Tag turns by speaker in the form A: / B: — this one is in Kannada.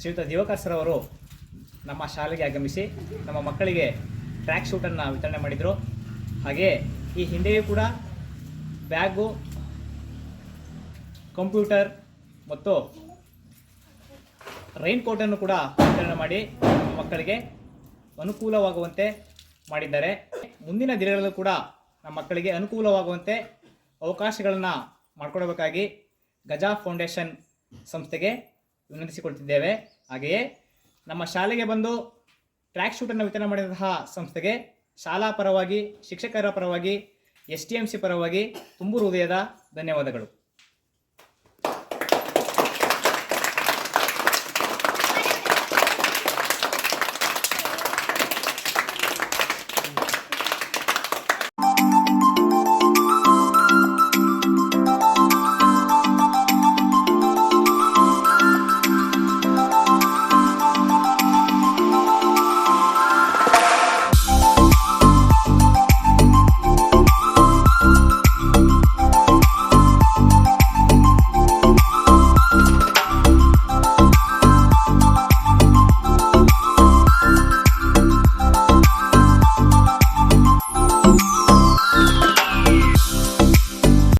A: ಶ್ರೀಯುತ ದಿವಾಕರ್ ಸರ್ ಅವರು ನಮ್ಮ ಶಾಲೆಗೆ ಆಗಮಿಸಿ ನಮ್ಮ ಮಕ್ಕಳಿಗೆ ಟ್ರ್ಯಾಕ್ ಶೂಟನ್ನು ವಿತರಣೆ ಮಾಡಿದರು. ಹಾಗೆಯೇ ಈ ಹಿಂದೆಯೂ ಕೂಡ ಬ್ಯಾಗು, ಕಂಪ್ಯೂಟರ್ ಮತ್ತು ರೈನ್ ಕೋಟನ್ನು ಕೂಡ ವಿತರಣೆ ಮಾಡಿ ಮಕ್ಕಳಿಗೆ ಅನುಕೂಲವಾಗುವಂತೆ ಮಾಡಿದ್ದಾರೆ. ಮುಂದಿನ ದಿನಗಳಲ್ಲೂ ಕೂಡ ನಮ್ಮ ಮಕ್ಕಳಿಗೆ ಅನುಕೂಲವಾಗುವಂತೆ ಅವಕಾಶಗಳನ್ನು ಮಾಡಿಕೊಡಬೇಕಾಗಿ ಗಜಾ ಫೌಂಡೇಶನ್ ಸಂಸ್ಥೆಗೆ ವಿನಂತಿಸಿಕೊಳ್ತಿದ್ದೇವೆ. ಹಾಗೆಯೇ ನಮ್ಮ ಶಾಲೆಗೆ ಬಂದು ಟ್ರ್ಯಾಕ್ ಶೂಟನ್ನು ವಿತರಣೆ ಮಾಡಿದಂತಹ ಸಂಸ್ಥೆಗೆ ಶಾಲಾ ಪರವಾಗಿ, ಶಿಕ್ಷಕರ ಪರವಾಗಿ, STMC ಪರವಾಗಿ ತುಂಬು ಹೃದಯದ ಧನ್ಯವಾದಗಳು.